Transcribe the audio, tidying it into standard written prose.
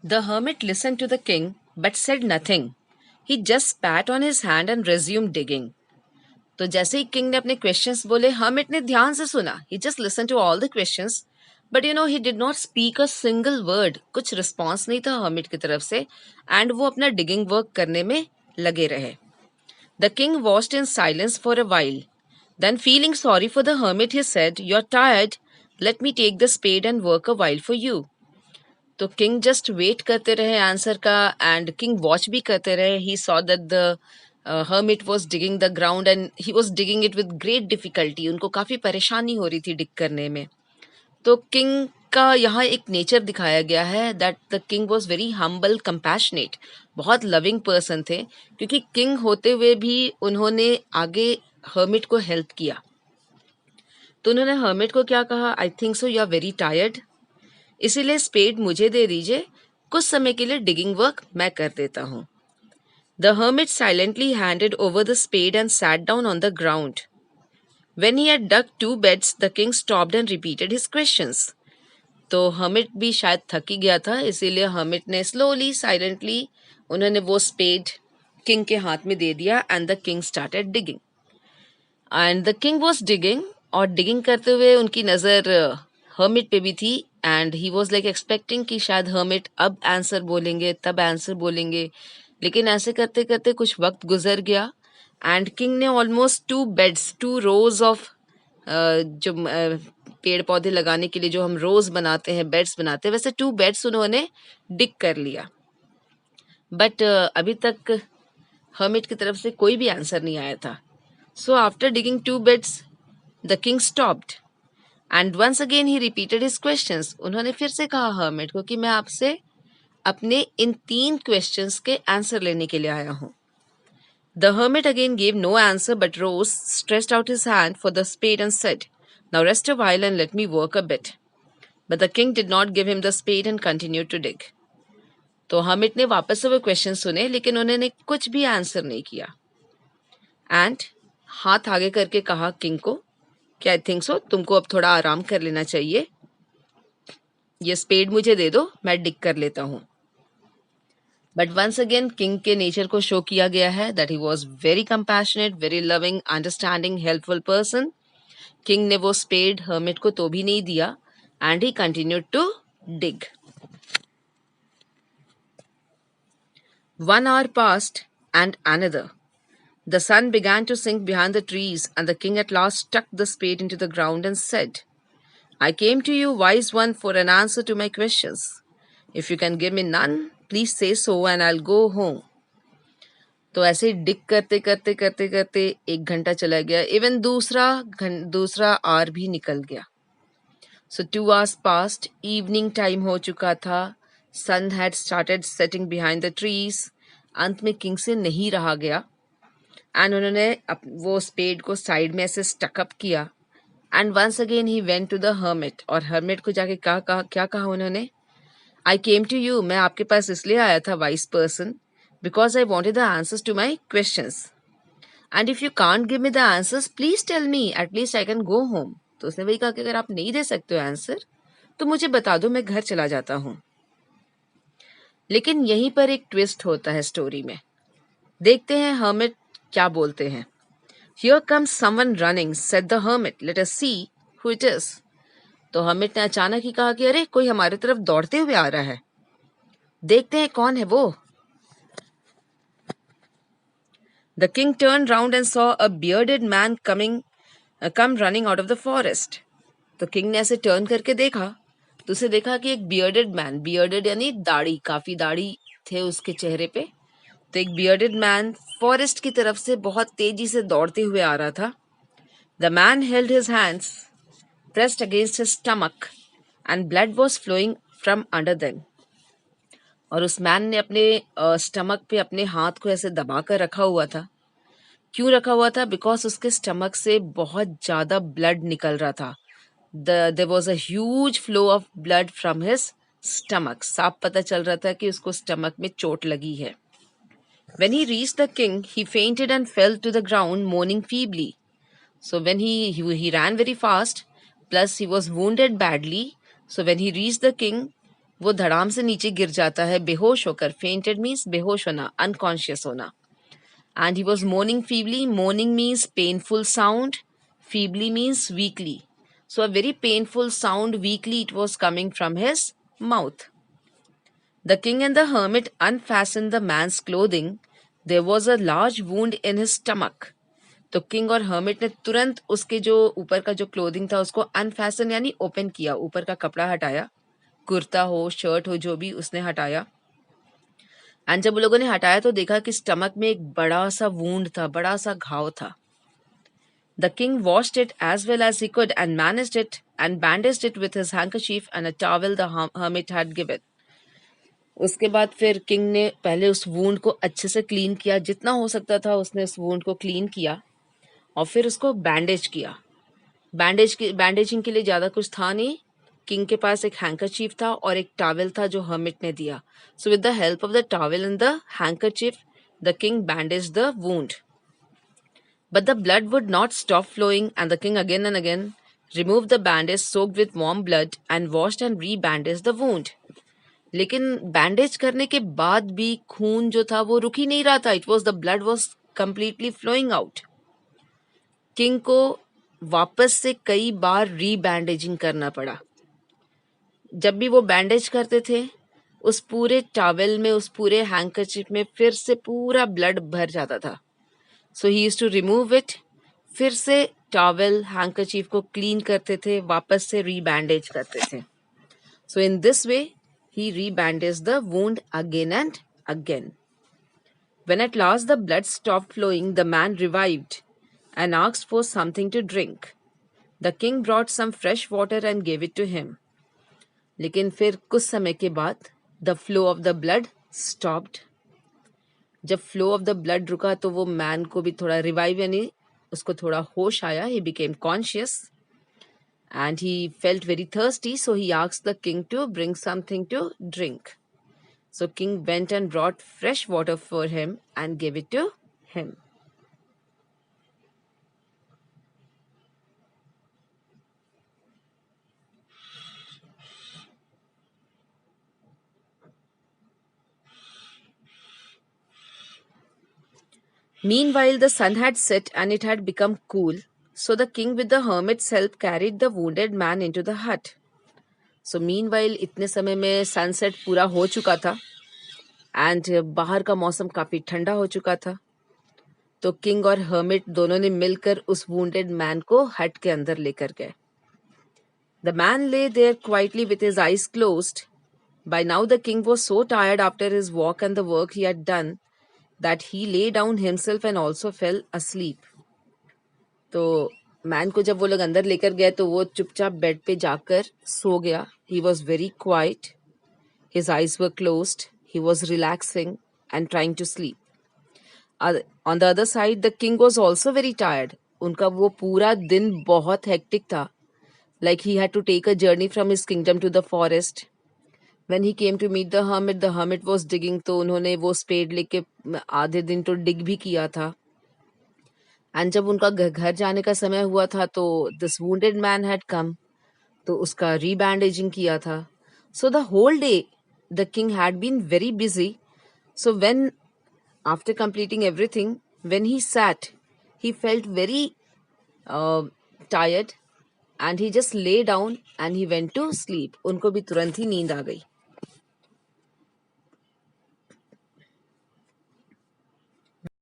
The hermit listened to the king but said nothing. He just spat on his hand and resumed digging. तो जैसे ही king ने अपने questions बोले, hermit ने ध्यान से सुना. He just listened to all the questions, but he did not speak a single word. कुछ रिस्पॉन्स नहीं था हर्मिट की तरफ से, एंड वो अपना डिगिंग वर्क करने में लगे रहे. The king watched in silence for a while. Then, feeling sorry for the hermit, he said, "You're tired. Let me take the spade and work a while for you." तो king just wait करते रहे answer का, and king watch भी करते रहे. He saw that the hermit was digging the ground and he was digging it with great difficulty. उनको काफ़ी परेशानी हो रही थी डिग करने में. तो किंग का यहाँ एक नेचर दिखाया गया है, that the king was very humble, compassionate, बहुत लविंग पर्सन थे, क्योंकि किंग होते हुए भी उन्होंने आगे हर्मिट को हेल्प किया. तो उन्होंने हर्मिट को क्या कहा, I think so you are very tired, इसीलिए स्पेड मुझे दे दीजिए, कुछ समय के लिए डिगिंग वर्क मैं कर देता हूँ. The hermit silently handed over the spade and sat down on the ground. When he had dug 2 beds, the king stopped and repeated his questions. तो hermit भी शायद थक ही गया था, इसीलिए hermit ने slowly, silently उन्होंने वो spade king के हाथ में दे दिया, and the king started digging. And the king was digging, और digging करते हुए उनकी नज़र hermit पे भी थी, and he was like expecting कि शायद hermit अब आंसर बोलेंगे, तब आंसर बोलेंगे, लेकिन ऐसे करते करते कुछ वक्त गुजर गया, एंड किंग ने ऑलमोस्ट 2 बेड्स, 2 रोज ऑफ जो पेड़ पौधे लगाने के लिए जो हम रोज बनाते हैं, बेड्स बनाते हैं, वैसे 2 बेड्स उन्होंने डिग कर लिया. बट अभी तक हर्मिट की तरफ से कोई भी आंसर नहीं आया था. So after digging 2 beds, the king stopped and once again he repeated his questions. उन्होंने फिर से कहा हर्मिट को कि मैं आपसे अपने इन 3 क्वेश्चंस के आंसर लेने के लिए आया हूँ. The hermit again gave no answer but rose, stretched out his hand for the spade and said, "Now rest a while and let me work a bit." But the king did not give him the spade and continued to dig. तो hermit ने वापस से वो question सुने, लेकिन उन्होंने कुछ भी आंसर नहीं किया, एंड हाथ आगे करके कहा किंग को कि आई थिंक सो तुमको अब थोड़ा आराम कर लेना चाहिए, ये स्पेड मुझे दे दो, मैं डिग कर लेता हूँ. बट वंस अगेन किंग के नेचर को शो किया गया है that he was very compassionate, very loving, understanding, helpful person. King ने वो स्पेड हर्मिट को तो भी नहीं दिया, and he continued to dig. 1 hour passed and another. The sun began to sink behind the trees, and the king at last stuck the spade into the ground and said, "I came to you, wise one, for an answer to my questions. If you can give me none, please say so and I'll go home." तो ऐसे डिग करते करते करते करते 1 घंटा चला गया, even दूसरा आवर भी निकल गया. So 2 hours passed, evening time हो चुका था, sun had started setting behind the trees. अंत में किंग से नहीं रहा गया, एंड उन्होंने वो स्पेड को साइड में ऐसे स्टकअप किया, and once again he went to the hermit. और हर्मिट को जाके क्या कहा उन्होंने, आई केम टू यू, मैं आपके पास इसलिए आया था wise person, because I wanted the answers to my questions. And if you can't give me the answers, please tell me, at least I can go home. तो उसने वही कहा कि अगर आप नहीं दे सकते हो आंसर तो मुझे बता दो, मैं घर चला जाता हूँ. लेकिन यहीं पर एक ट्विस्ट होता है स्टोरी में. देखते हैं हर्मिट क्या बोलते हैं. Here comes someone running, said the hermit. Let us see who it is. तो हर्मिट ने अचानक ही कहा कि अरे कोई हमारे तरफ दौड़ते हुए आ रहा है, देखते हैं कौन है वो. The king turned round and saw a bearded man come running out of the forest. तो किंग ने ऐसे टर्न करके देखा तो उसे देखा कि एक bearded man, bearded यानी दाढ़ी, काफी दाढ़ी थे उसके चेहरे पे. तो एक bearded man फॉरेस्ट की तरफ से बहुत तेजी से दौड़ते हुए आ रहा था. The man held his hands pressed against his stomach and blood was flowing from under them. और उस मैन ने अपने स्टमक पे अपने हाथ को ऐसे दबा कर रखा हुआ था. क्यों रखा हुआ था? बिकॉज उसके स्टमक से बहुत ज़्यादा ब्लड निकल रहा था. There was a huge flow of blood from his stomach. साफ पता चल रहा था कि उसको स्टमक में चोट लगी है. When he reached the king, he fainted and fell to the ground, moaning feebly. So when he ran very fast, plus he was wounded badly. So when he reached the king, वो धड़ाम से नीचे गिर जाता है बेहोश होकर. Fainted means बेहोश होना, अनकॉन्शियस होना. And he was moaning feebly. Moaning means painful sound. Feebly means weakly. So a very painful sound, weakly it was coming from his mouth. The king and the hermit unfastened the man's clothing. There was a large wound in his stomach. तो king और hermit ने तुरंत उसके जो ऊपर का जो clothing था उसको अनफैसन यानी ओपन किया, ऊपर का कपड़ा हटाया, कुर्ता हो शर्ट हो जो भी उसने हटाया. एंड जब वो लोगों ने हटाया तो देखा कि स्टमक में एक बड़ा सा वूंड था, बड़ा सा घाव था. The king washed it as well as he could and managed it and bandaged it with his handkerchief and a towel the hermit had given. उसके बाद फिर किंग ने पहले उस वूंड को अच्छे से क्लीन किया, जितना हो सकता था उसने उस वूंड को क्लीन किया और फिर उसको बैंडेज किया. बैंडेजिंग के लिए ज़्यादा कुछ था नहीं. किंग के पास एक हैंकरचीफ था और एक टॉवेल था जो हर्मिट ने दिया. So with the help of the towel and the handkerchief the king bandage the wound. But the blood would not stop flowing, and the king again and again removed the bandage soaked with warm blood and washed and rebandaged the wound. लेकिन bandage करने के बाद भी खून जो था वो रुक ही नहीं रहा था. It was the blood was completely flowing out. King को वापस से कई बार रीबैंडेजिंग करना पड़ा. जब भी वो बैंडेज करते थे उस पूरे टॉवेल में, उस पूरे हैंकरचीफ में फिर से पूरा ब्लड भर जाता था. So he used to remove it. फिर से टॉवेल हैंकरचीफ को क्लीन करते थे, वापस से रीबैंडेज करते थे. So in this way he rebandaged the wound again and again. When at last the blood stopped flowing, the man revived and asked for something to drink. The king brought some fresh water and gave it to him. लेकिन फिर कुछ समय के बाद the flow of the blood stopped. जब flow of the blood रुका तो वो man को भी थोड़ा revive यानी उसको थोड़ा होश आया. He became conscious. And he felt very thirsty, so he asked the king to bring something to drink. So king went and brought fresh water for him and gave it to him. Meanwhile, the sun had set and it had become cool. So the king with the hermit's help carried the wounded man into the hut. So meanwhile, इतने समय में sunset पूरा हो चुका था and बाहर का मौसम काफ़ी ठंडा हो चुका था. तो किंग और हर्मिट दोनों ने मिलकर उस वुंडेड मैन को हट के अंदर लेकर गए. The man lay their quietly with his eyes closed. By now the king was so tired after his walk and the work he had done that he lay down himself and also fell asleep. तो man को जब वो लोग अंदर लेकर गए तो वो चुपचाप बेड पे जाकर सो गया. He was very quiet. His eyes were closed. He was relaxing and trying to sleep. On the other side, the king was also very tired. उनका वो पूरा दिन बहुत हेक्टिक था. Like he had to take a journey from his kingdom to the forest. When he came to meet the hermit was digging. तो उन्होंने वो spade लेके आधे दिन तो डिग भी किया था. एंड जब उनका घर जाने का समय हुआ था तो this wounded man had come. तो उसका रीबैंडेजिंग किया था. So the whole day the king had been very busy. So when after completing everything, when he sat, he felt very tired and he just lay down and he went to sleep. उनको भी तुरंत ही नींद आ गई.